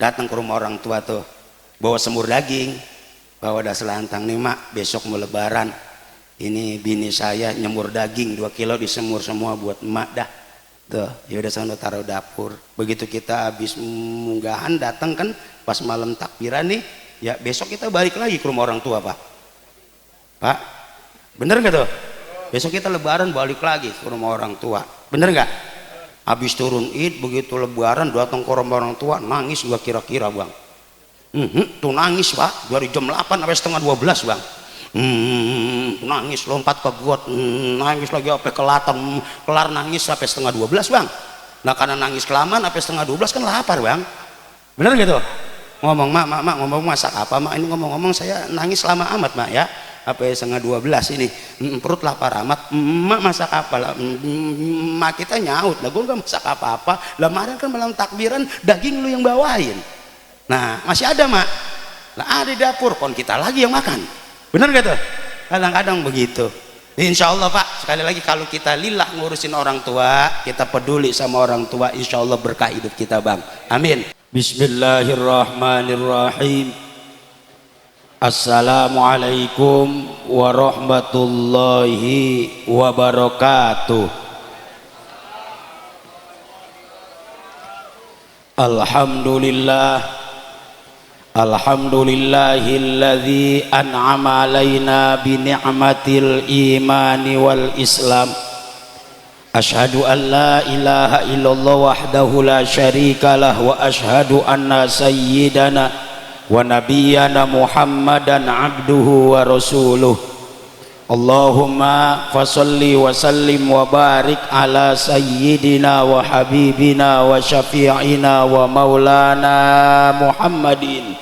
datang ke rumah orang tua tuh, bawa semur daging, bawa das selantang nih mak, besok mau lebaran, ini bini saya nyemur daging 2 kilo disemur semua buat emak dah. Tuh, ya udah sana taruh dapur. Begitu kita habis munggahan datang kan pas malam takbiran nih, ya besok kita balik lagi ke rumah orang tua pak. Pak, bener nggak tuh? Besok kita lebaran balik lagi ke rumah orang tua, bener nggak? Habis turun Id begitu lebaran datang ke rumah orang tua nangis gua kira-kira bang. Tuh nangis pak dari jam 8 sampai setengah 12 bang. Nangis lompat ke got, nangis lagi sampai kelatan, kelar nangis sampai setengah 12 bang. Nah karena nangis kelamaan sampai setengah 12 kan lapar bang, bener gitu? Ngomong mak ngomong masak apa mak, ini ngomong-ngomong saya nangis lama amat mak ya, apa setengah 12 ini, perut lapar amat, mak masak apa lah, mak kita nyaut lah, gue gak masak apa-apa lah, kemarin kan malam takbiran daging lu yang bawain, nah masih ada mak, lah ada di dapur, kon kita lagi yang makan, bener gak tuh? Kadang-kadang begitu. Insya Allah pak, sekali lagi kalau kita lillah ngurusin orang tua, kita peduli sama orang tua, insya Allah berkah hidup kita bang, amin. Bismillahirrahmanirrahim. Assalamualaikum warahmatullahi wabarakatuh. Alhamdulillahilladzi an'ama alaina bi ni'matil imani wal islam. Asyhadu an la ilaha illallah wahdahu la syarika lah wa asyhadu anna sayyidana wa nabiyyana Muhammadan abduhu wa rasuluh. Allahumma fasalli wa sallim wa barik ala sayyidina wa habibina wa syafi'ina wa maulana Muhammadin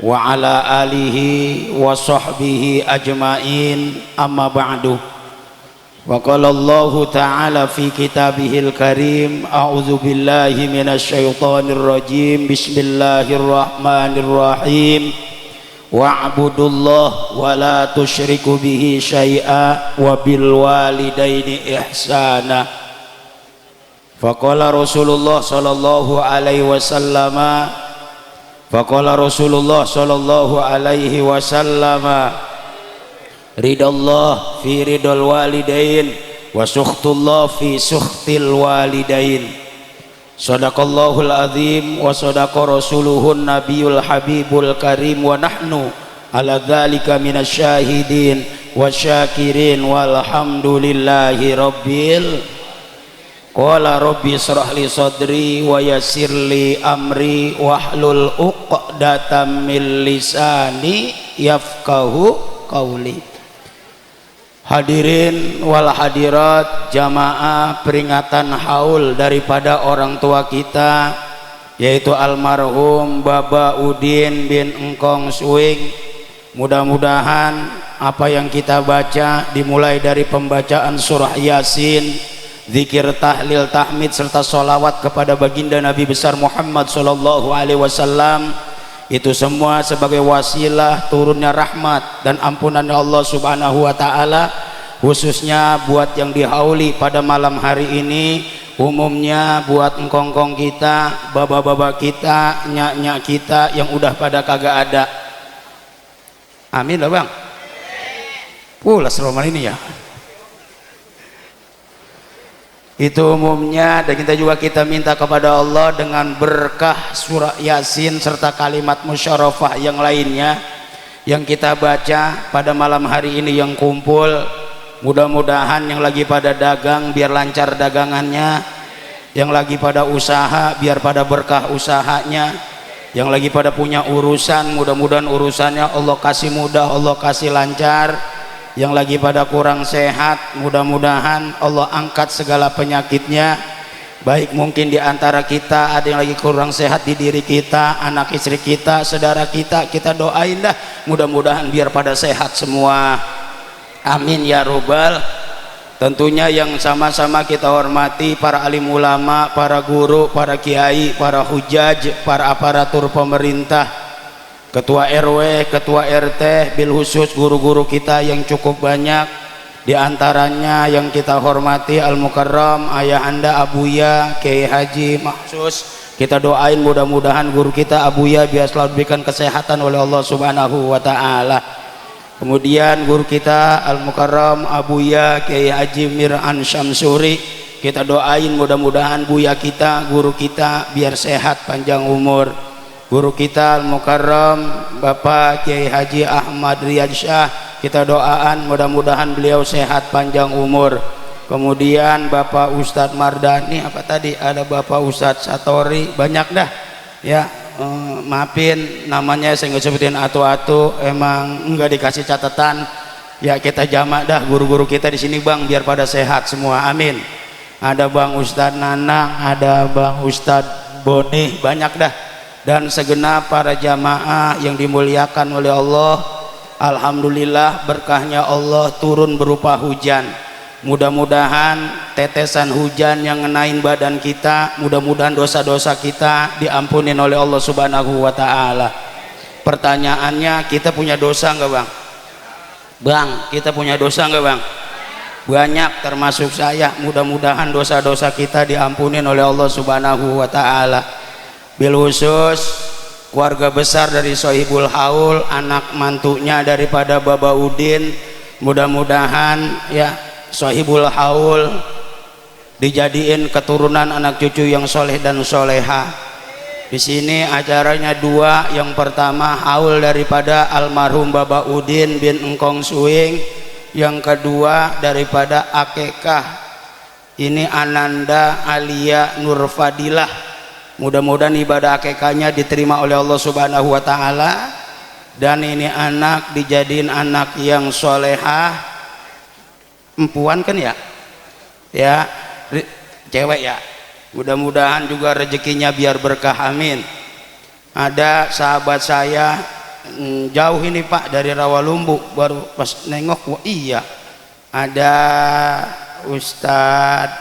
wa ala alihi wa sahbihi ajma'in, amma ba'du. Wa qala Allahu ta'ala fi kitabihil karim, a'udzu billahi minasyaitonir rajim, bismillahirrahmanirrahim, wa'budullaha wa la tusyriku bihi syai'a wa bil walidaini ihsana. Faqala Rasulullah sallallahu alaihi wasallam, faqala Rasulullah sallallahu alaihi wasallam, ridallah fi ridal walidain wa sukhtullah fi sukhtil walidain. Sadaqallahul azim wa sadaqa rasuluhun nabiyul habibul karim wa nahnu ala dzalika minasyahidin wa syakirin walhamdulillahi rabbil. Qala rabbi shrah li sadri wa yassir li amri wahlul 'uqdatam min lisani yafqahu qawli. Hadirin wal hadirat, jamaah peringatan haul daripada orang tua kita, yaitu almarhum Baba Udin bin Engkong Suing. Mudah-mudahan apa yang kita baca dimulai dari pembacaan surah Yasin, zikir, tahlil, tahmid serta sholawat kepada baginda Nabi besar Muhammad sallallahu alaihi wasallam, itu semua sebagai wasilah turunnya rahmat dan ampunan Allah subhanahu wa ta'ala, khususnya buat yang dihauli pada malam hari ini, umumnya buat engkong-engkong kita, baba-baba kita, nyak-nyak kita yang udah pada kagak ada. Amin lah bang. Pula selama ini ya, itu umumnya, dan kita minta kepada Allah dengan berkah surah Yasin serta kalimat musyarafah yang lainnya yang kita baca pada malam hari ini yang kumpul. Mudah-mudahan yang lagi pada dagang biar lancar dagangannya, yang lagi pada usaha biar pada berkah usahanya, yang lagi pada punya urusan mudah-mudahan urusannya Allah kasih mudah, Allah kasih lancar, yang lagi pada kurang sehat mudah-mudahan Allah angkat segala penyakitnya. Baik mungkin di antara kita ada yang lagi kurang sehat di diri kita, anak istri kita, saudara kita doain dah mudah-mudahan biar pada sehat semua, amin ya robbal. Tentunya yang sama-sama kita hormati para alim ulama, para guru, para kiai, para hujaj, para aparatur pemerintah, ketua RW, ketua RT, bil khusus guru-guru kita yang cukup banyak, di antaranya yang kita hormati Al Mukarram ayah anda Abuya Kiai Haji Mahsus Kita doain mudah-mudahan guru kita Abuya biar selalu diberikan kesehatan oleh Allah Subhanahu wa taala. Kemudian guru kita Al-Mukarram Abuya Kiai Haji Mir'an Syamsuri, kita doain mudah-mudahan Buya kita, guru kita biar sehat panjang umur. Guru kita Al-Mukarram Bapak Kiai Haji Ahmad Riyadsyah, kita doakan mudah-mudahan beliau sehat panjang umur. Kemudian Bapak Ustadz Mardani, apa tadi ada Bapak Ustadz Satori, banyak dah ya, maafin namanya saya nggak sebutin atu-atu, emang nggak dikasih catatan ya, kita jamak dah guru-guru kita di sini bang biar pada sehat semua, amin. Ada Bang Ustadz Nanang, ada Bang Ustadz Boni, banyak dah, dan segenap para jamaah yang dimuliakan oleh Allah. Alhamdulillah berkahnya Allah turun berupa hujan. Mudah-mudahan tetesan hujan yang ngenain badan kita, mudah-mudahan dosa-dosa kita diampunin oleh Allah Subhanahu wa taala. Pertanyaannya, kita punya dosa enggak bang? Bang, kita punya dosa enggak bang? Banyak, termasuk saya. Mudah-mudahan dosa-dosa kita diampunin oleh Allah Subhanahu wa taala. Bil khusus keluarga besar dari Sohibul Haul, anak mantunya daripada Baba Udin, mudah-mudahan ya Sohibul Haul dijadiin keturunan anak cucu yang soleh dan soleha. Di sini acaranya dua, yang pertama haul daripada almarhum Baba Udin bin Engkong Suing, yang kedua daripada akekah ini Ananda Alia Nurfadilah. Mudah-mudahan ibadah akekahnya diterima oleh Allah Subhanahu wa taala, dan ini anak dijadiin anak yang solehah. Empuan kan ya, ya cewek ya, mudah-mudahan juga rezekinya biar berkah, amin. Ada sahabat saya jauh ini Pak dari Rawalumbu, baru pas nengok wah iya ada Ustadz,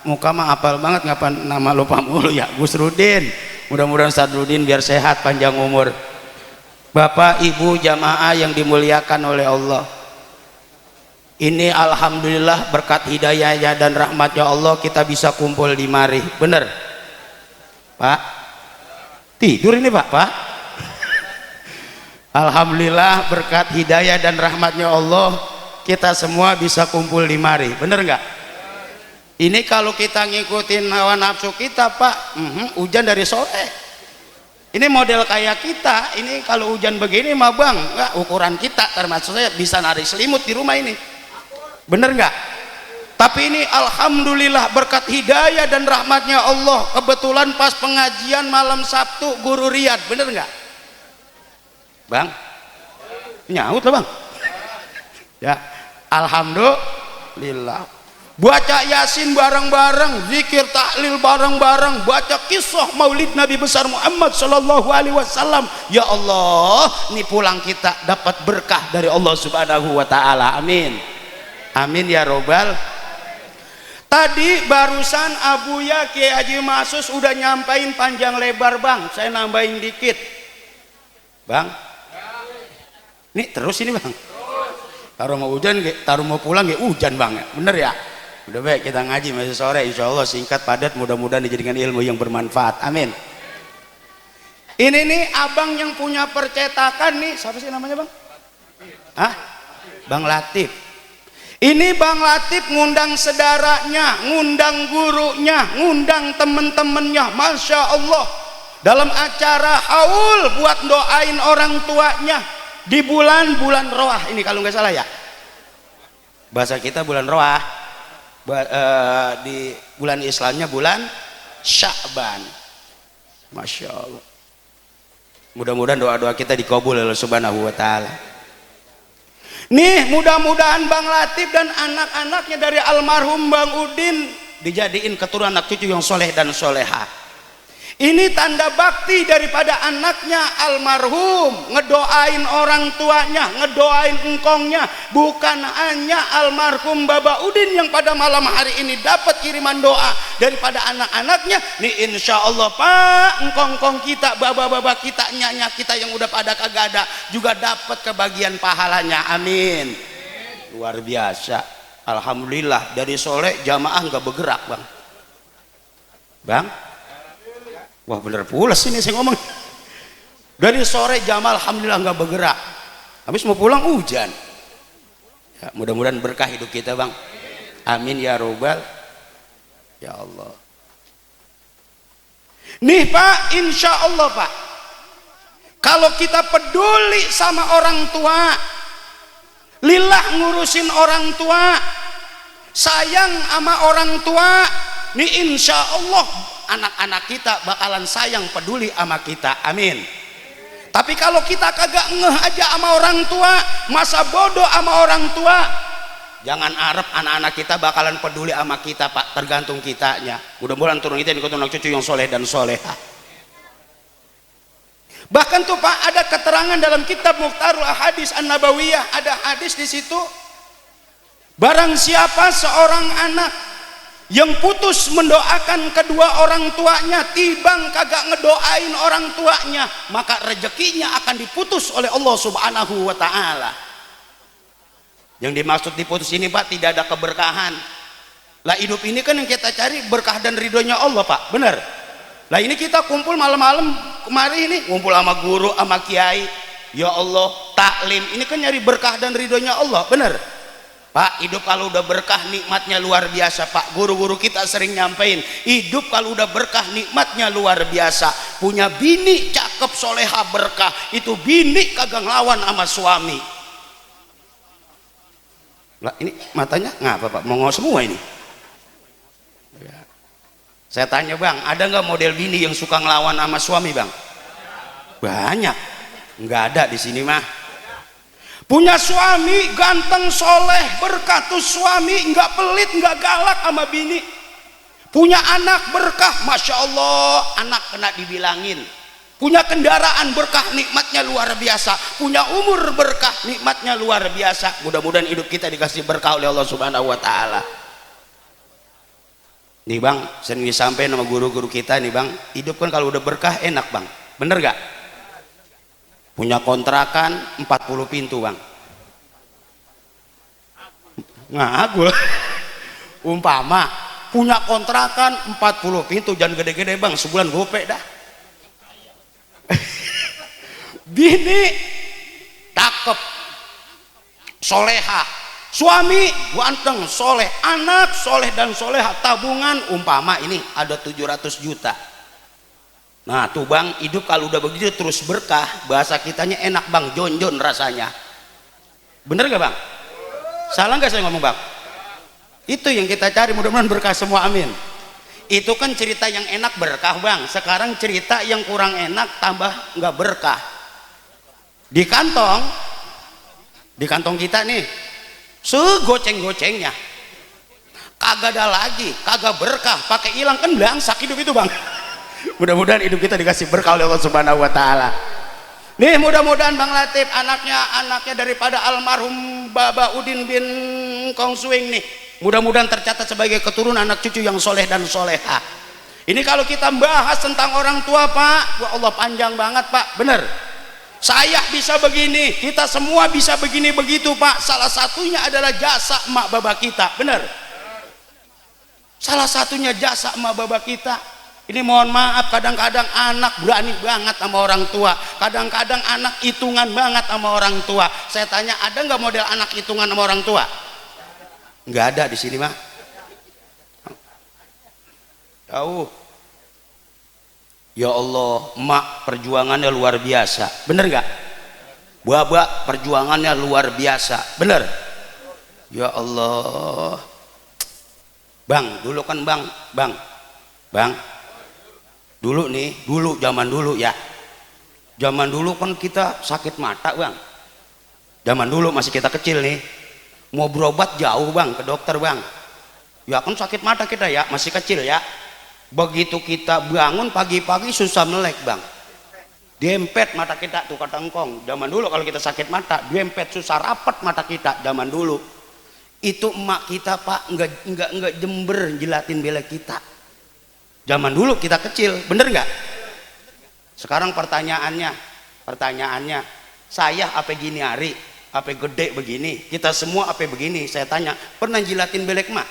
muka mah apal banget, ngapain nama lupa mulu ya, Gus Rudin. Mudah-mudahan Ustadz Rudin biar sehat panjang umur. Bapak Ibu jamaah yang dimuliakan oleh Allah, ini alhamdulillah berkat hidayahnya dan rahmatnya Allah kita bisa kumpul di mari. Bener Pak? Tidur ini Pak? Alhamdulillah berkat hidayah dan rahmatnya Allah kita semua bisa kumpul di mari. Bener nggak? Ini kalau kita ngikutin hawa nafsu kita Pak, hujan dari sore. Ini model kayak kita, ini kalau hujan begini mah bang, nggak ukuran kita, termasuk saya bisa narik selimut di rumah ini. Bener nggak? Tapi ini alhamdulillah berkat hidayah dan rahmatnya Allah, kebetulan pas pengajian malam Sabtu Guru Riyad, bener nggak bang? Nyaut lah bang ya, alhamdulillah. Baca Yasin bareng-bareng, zikir tahlil bareng-bareng, baca kisah maulid Nabi besar Muhammad sallallahu alaihi wasallam. Ya Allah, ini pulang kita dapat berkah dari Allah Subhanahu wa taala, amin. Amin ya robbal. Tadi barusan Abuya Kiai Haji Masus udah nyampain panjang lebar bang, saya nambahin dikit bang. Nih terus ini bang, taruh mau hujan, taruh mau pulang ya hujan bang, bener ya. Udah baik kita ngaji masih sore, insya Allah singkat padat, mudah-mudahan dijadikan ilmu yang bermanfaat, amin. Ini nih abang yang punya percetakan nih, siapa sih namanya bang? Hah? Bang Latif. Ini Bang Latif ngundang saudaranya, ngundang gurunya, ngundang temen-temennya, Masya Allah, dalam acara haul buat doain orang tuanya di bulan Roah ini kalau nggak salah ya, bahasa kita bulan Roah, di bulan Islamnya bulan Sya'ban. Masya Allah, mudah-mudahan doa-doa kita dikabul oleh Allah Subhanahu wa taala. Nih mudah-mudahan Bang Latif dan anak-anaknya dari almarhum Bang Udin dijadiin keturunan anak cucu yang soleh dan soleha. Ini tanda bakti daripada anaknya almarhum, ngedoain orang tuanya, ngedoain engkongnya. Bukan hanya almarhum Baba Udin yang pada malam hari ini dapat kiriman doa daripada anak-anaknya. Nih insya Allah Pak, engkong-engkong kita, baba-baba kita, nyanya kita yang udah pada kagak ada juga dapat kebagian pahalanya, amin. Luar biasa, alhamdulillah. Dari sore jamaah nggak bergerak bang. Wah bener pules ini saya ngomong. Dari sore Jamal alhamdulillah nggak bergerak. Habis mau pulang hujan. Ya, mudah-mudahan berkah hidup kita bang. Amin ya robbal. Ya Allah. Nih Pak, insya Allah Pak, kalau kita peduli sama orang tua, lillah ngurusin orang tua, sayang sama orang tua, nih insya Allah anak-anak kita bakalan sayang peduli sama kita. Amin. Tapi kalau kita kagak ngeh aja sama orang tua, masa bodoh sama orang tua, jangan harap anak-anak kita bakalan peduli sama kita Pak, tergantung kitanya. Mudah-mudahan turun kita ini keturunan cucu yang soleh dan soleha. Bahkan tuh Pak ada keterangan dalam kitab Mukhtarul Ahadits An-Nabawiyah, ada hadis di situ. Barang siapa seorang anak yang putus mendoakan kedua orang tuanya, tibang kagak ngedoain orang tuanya, maka rezekinya akan diputus oleh Allah Subhanahu wa taala. Yang dimaksud diputus ini Pak, tidak ada keberkahan. Lah hidup ini kan yang kita cari berkah dan ridhonya Allah Pak, benar. Lah ini kita kumpul malam-malam kemari ini, ngumpul sama guru, sama kiai, ya Allah, taklim, ini kan nyari berkah dan ridhonya Allah, benar. Pak, hidup kalau udah berkah nikmatnya luar biasa Pak. Guru-guru kita sering nyampein, hidup kalau udah berkah nikmatnya luar biasa. Punya bini cakep soleha berkah, itu bini kagak ngelawan sama suami. Lah ini matanya ngapa Pak? Mongol semua ini. Ya. Saya tanya bang, ada nggak model bini yang suka ngelawan sama suami bang? Banyak. Nggak ada di sini mah. Punya suami ganteng soleh berkah, tuh suami nggak pelit nggak galak sama bini. Punya anak berkah, masya Allah, anak kena dibilangin. Punya kendaraan berkah, nikmatnya luar biasa. Punya umur berkah, nikmatnya luar biasa. Mudah-mudahan hidup kita dikasih berkah oleh Allah Subhanahu wa taala. Nih bang, sering disampaikan sama guru-guru kita nih bang, hidup kan kalau udah berkah enak bang, bener gak? Punya kontrakan 40 pintu bang. Ngagul. Umpama punya kontrakan 40 pintu, jangan gede-gede bang, sebulan gope dah. Bini cakep soleha, suami ganteng soleh, anak soleh dan soleha, tabungan umpama ini ada 700 juta. Nah tuh bang, hidup kalau udah begitu terus berkah, bahasa kitanya enak bang, jonjon rasanya. Bener gak bang? Salah gak saya ngomong bang? Itu yang kita cari, mudah-mudahan berkah semua, amin. Itu kan cerita yang enak berkah bang. Sekarang cerita yang kurang enak tambah gak berkah. Di kantong kita nih segoceng-gocengnya kagak ada lagi, kagak berkah, pakai hilang kan belangsak hidup itu bang. Mudah-mudahan hidup kita dikasih berkah oleh Allah Subhanahu wa taala. Nih mudah-mudahan Bang Latif anaknya daripada almarhum Baba Udin bin Kong Suing nih, mudah-mudahan tercatat sebagai keturunan anak cucu yang soleh dan soleha. Ini kalau kita bahas tentang orang tua Pak, wah Allah panjang banget Pak, bener. Saya bisa begini, kita semua bisa begini begitu Pak. Salah satunya adalah jasa emak baba kita, bener. Salah satunya jasa emak baba kita. Ini mohon maaf, kadang-kadang anak berani banget sama orang tua, kadang-kadang anak hitungan banget sama orang tua. Saya tanya, ada nggak model anak hitungan sama orang tua? Nggak ada di sini mah. Jauh. Ya Allah, emak perjuangannya luar biasa, bener nggak? Baba perjuangannya luar biasa, bener? Ya Allah, bang, dulu kan bang. Dulu nih, zaman dulu ya. Zaman dulu kan kita sakit mata bang. Zaman dulu masih kita kecil nih. Mau berobat jauh bang, ke dokter bang. Ya kan sakit mata kita ya, masih kecil ya. Begitu kita bangun pagi-pagi susah melek bang. Dempet mata kita tuh kata engkong. Zaman dulu kalau kita sakit mata, dempet susah rapat mata kita zaman dulu. Itu emak kita Pak, enggak jember jilatin belek kita. Zaman dulu kita kecil, bener nggak? Sekarang pertanyaannya, saya apa gini hari, apa gede begini, kita semua apa begini? Saya tanya, pernah jilatin belek mak?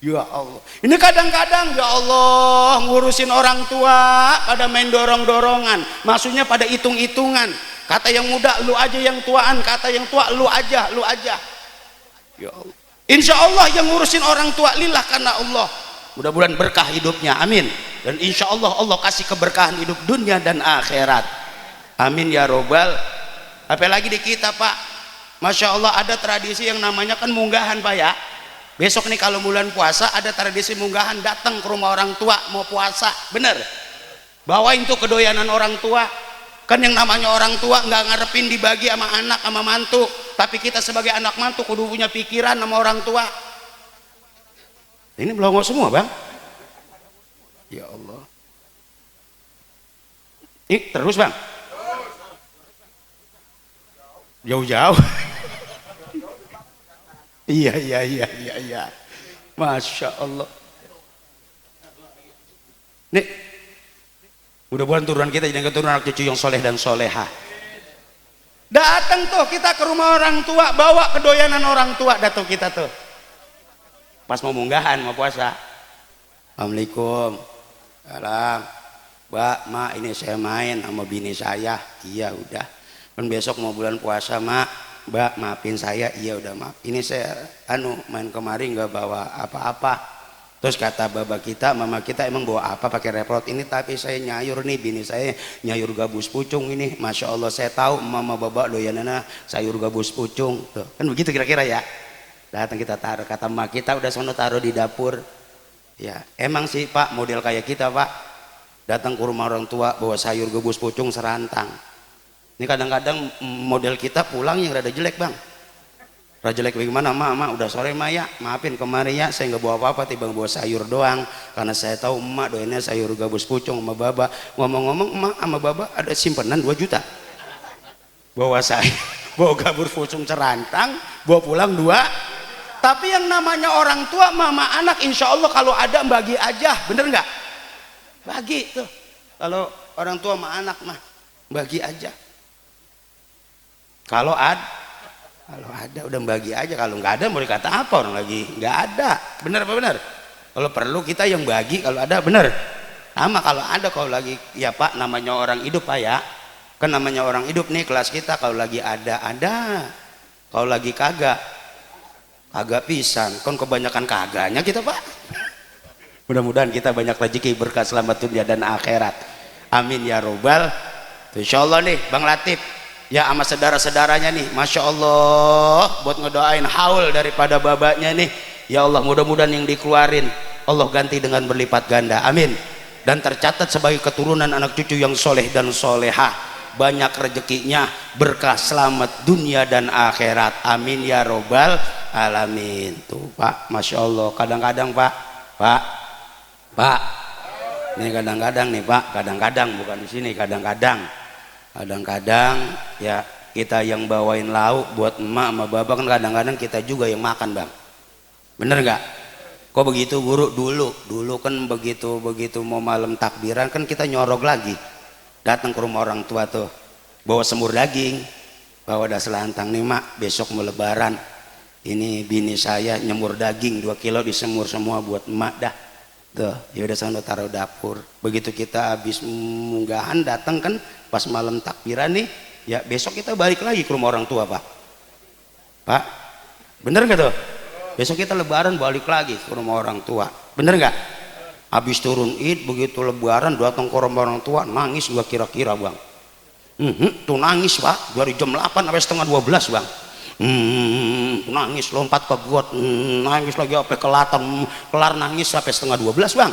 Ya Allah, ini kadang-kadang ya Allah ngurusin orang tua pada main dorong-dorongan, maksudnya pada hitung-hitungan. Kata yang muda lu aja, yang tuaan kata yang tua lu aja, lu aja. Ya Allah, insya Allah yang ngurusin orang tua lillah karena Allah, mudah-mudahan berkah hidupnya, amin. Dan insya Allah Allah kasih keberkahan hidup dunia dan akhirat, amin ya robbal. Apalagi di kita Pak, Masya Allah ada tradisi yang namanya kan munggahan Pak ya. Besok nih kalau bulan puasa ada tradisi munggahan, datang ke rumah orang tua mau puasa, bener, bawain tuh kedoyanan orang tua. Kan yang namanya orang tua nggak ngarepin dibagi sama anak sama mantu, tapi kita sebagai anak mantu kudu punya pikiran sama orang tua. Ini belum semua Bang, ya Allah. Terus Bang, jauh-jauh. Iya. Masya Allah. Nih, mudah-mudahan turunan kita jadi keturunan anak cucu yang soleh dan soleha. Datang tuh kita ke rumah orang tua, bawa kedoyanan orang tua, datang kita tuh. Pas mau munggahan, mau puasa. Assalamualaikum. Salam. Mbak, mak, ini saya main sama bini saya. Iya udah. Kan besok mau bulan puasa mak. Mbak maafin saya. Iya udah maaf. Ini saya main kemari nggak bawa apa-apa. Terus kata baba kita, mama kita, emang bawa apa pakai repot ini, tapi saya nyayur nih, bini saya nyayur gabus pucung ini. Masya Allah saya tahu mama baba doyanana sayur gabus pucung tuh. Kan begitu kira-kira ya. Datang kita taruh, kata emak kita udah sono taruh di dapur. Ya emang sih Pak model kayak kita Pak, datang ke rumah orang tua bawa sayur gabus pucung serantang. Ini kadang-kadang model kita pulang yang rada jelek Bang. Rada jelek bagaimana? Mak udah sore Maya, maafin kemarin ya saya nggak bawa apa-apa, tiba bawa sayur doang. Karena saya tahu emak doyannya sayur gabus pucung sama baba. Ngomong-ngomong emak sama baba ada simpenan 2 juta. Bawa saya, bawa gabus pucung serantang, bawa pulang 2. Tapi yang namanya orang tua, mama anak, insya Allah kalau ada bagi aja, bener nggak? Bagi tuh. Kalau orang tua sama anak mah bagi aja. Kalau ada udah bagi aja, kalau nggak ada mau dikata apa, orang lagi nggak ada, bener apa bener? Kalau perlu kita yang bagi, kalau ada bener. Sama kalau ada, kalau lagi ya Pak namanya orang hidup Pak ya, kan namanya orang hidup nih kelas kita, kalau lagi ada, kalau lagi kagak pisan, kan kebanyakan kagaknya kita Pak. Mudah-mudahan kita banyak rezeki berkah selamat dunia dan akhirat, amin ya robbal. Insya Allah nih Bang Latif ya sama saudara-saudaranya nih, Masya Allah buat ngedoain haul daripada babanya nih, ya Allah mudah-mudahan yang dikeluarin Allah ganti dengan berlipat ganda, amin. Dan tercatat sebagai keturunan anak cucu yang soleh dan soleha, banyak rezekinya, berkah selamat dunia dan akhirat, amin ya robbal alamin. Tuh Pak, Masya Allah. Kadang-kadang Pak ini kadang-kadang nih Pak, kadang-kadang bukan di sini, kadang-kadang ya kita yang bawain lauk buat emak sama baba, kan kadang-kadang kita juga yang makan Bang, bener nggak? Kok begitu guru? Dulu kan begitu mau malam takbiran kan kita nyorog lagi, datang ke rumah orang tua tuh bawa semur daging, bawa das selantang nih mak, besok mau lebaran ini bini saya nyemur daging 2 kilo disemur semua buat emak dah tuh. Ya udah sana taruh dapur. Begitu kita habis munggahan datang kan pas malam takbiran nih, ya besok kita balik lagi ke rumah orang tua Pak, bener nggak tuh? Besok kita lebaran balik lagi ke rumah orang tua, bener nggak? Habis turun Id begitu lebaran datang ke rumah orang tua, nangis gua kira-kira Bang. Tuh nangis Pak dari jam 8 sampai setengah 12 Bang. Nangis lompat ke got, nangis lagi sampai kelatan, kelar nangis sampai setengah 12 Bang.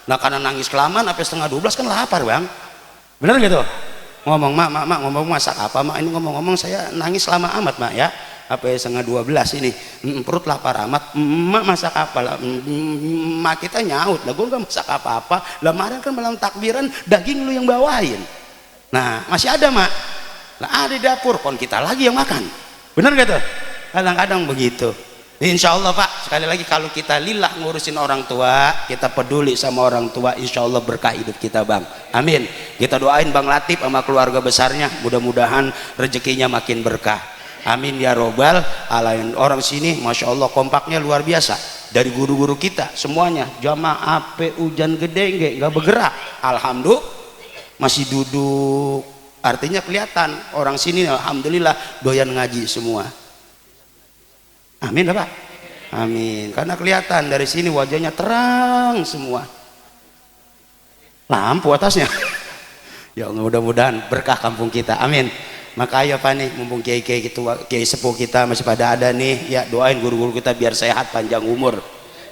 Nah karena nangis kelamaan sampai setengah 12 kan lapar Bang, bener gitu? Ngomong mak ngomong masak apa mak, ini ngomong-ngomong saya nangis lama amat mak ya, sampai setengah 12 ini, perut lapar amat. Mak masak apa lah? Mak kita nyaut lah, gue gak masak apa-apa lah, kemarin kan malam takbiran daging lu yang bawain. Nah masih ada mak, lah ada di dapur, kon kita lagi yang makan, bener gak tuh? Kadang-kadang begitu. Insya Allah Pak, sekali lagi kalau kita lillah ngurusin orang tua, kita peduli sama orang tua, insya Allah berkah hidup kita Bang, amin. Kita doain Bang Latif sama keluarga besarnya, mudah-mudahan rezekinya makin berkah, amin ya robbal alamin. Orang sini Masya Allah kompaknya luar biasa, dari guru-guru kita semuanya jamaah ape hujan gede nggak bergerak, alhamdulillah masih duduk, artinya kelihatan orang sini alhamdulillah doyan ngaji semua. Amin Bapak, amin, karena kelihatan dari sini wajahnya terang semua, lampu atasnya. Ya mudah-mudahan berkah kampung kita, amin. Maka ayo Pak nih, mumpung kiai-kiai gitu, kiai sepuh kita masih pada ada nih, ya doain guru-guru kita biar sehat panjang umur,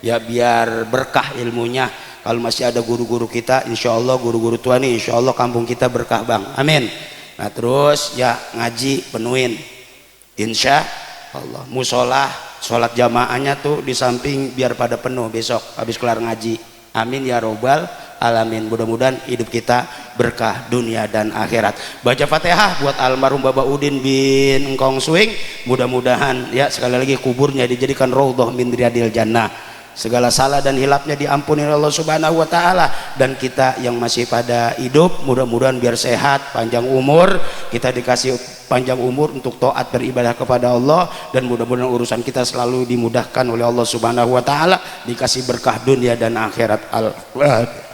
ya biar berkah ilmunya. Kalau masih ada guru-guru kita, insya Allah guru-guru tua nih, insya Allah kampung kita berkah bang, amin. Nah terus ya ngaji penuhin, insya Allah musola sholat jamaahnya tuh di samping biar pada penuh besok habis kelar ngaji, amin ya robbal alamin. Mudah-mudahan hidup kita berkah dunia dan akhirat. Baca Fatihah buat almarhum Bapak Udin bin Engkong Swing, mudah-mudahan ya sekali lagi kuburnya dijadikan raudhah min riyadil jannah, segala salah dan hilapnya diampuni oleh Allah Subhanahu wa taala, dan kita yang masih pada hidup mudah-mudahan biar sehat panjang umur, kita dikasih panjang umur untuk taat beribadah kepada Allah, dan mudah-mudahan urusan kita selalu dimudahkan oleh Allah Subhanahu wa taala, dikasih berkah dunia dan akhirat. Al-Fatihah.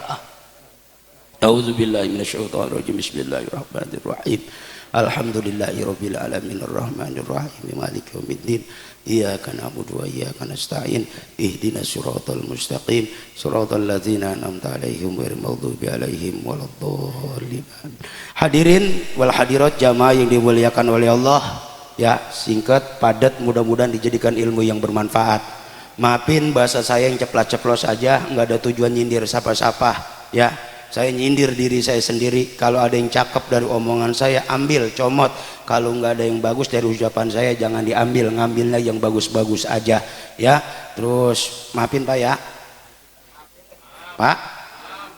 A'udzubillahi minasyaitonir rajim. Bismillahirrahmanirrahim. Alhamdulillahirabbil alamin arrahmanir rahim maliki yaumiddin. Iyyaka na'budu wa iyyaka nasta'in. Ihdinas siratal mustaqim. Siratal ladzina an'amta 'alaihim ghairil maghdubi 'alaihim waladdallin. Hadirin wal hadirat jamaah yang dimuliakan oleh Allah, ya singkat padat, mudah-mudahan dijadikan ilmu yang bermanfaat. Maafin bahasa saya yang ceplas-ceplos aja, nggak ada tujuan nyindir siapa-siapa, ya. Saya nyindir diri saya sendiri. Kalau ada yang cakep dari omongan saya ambil, comot. Kalau nggak ada yang bagus dari ucapan saya jangan diambil, ngambilnya yang bagus-bagus aja, ya. Terus maafin Pak ya, Pak,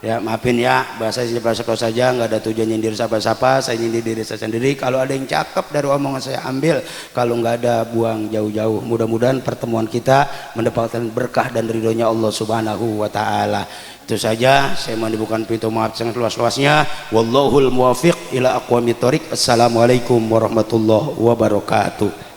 ya maafin ya, bahasa ceplos saja, nggak ada tujuan nyindir siapa-siapa. Saya nyindir diri saya sendiri. Kalau ada yang cakep dari omongan saya ambil, kalau nggak ada buang jauh-jauh. Mudah-mudahan pertemuan kita mendapatkan berkah dan ridhonya Allah Subhanahu wa taala. Itu saja, saya mau dibukakan pintu maaf sangat luas-luasnya. Wallahul muwaffiq ila aqwamit thoriq. Assalamualaikum warahmatullahi wabarakatuh.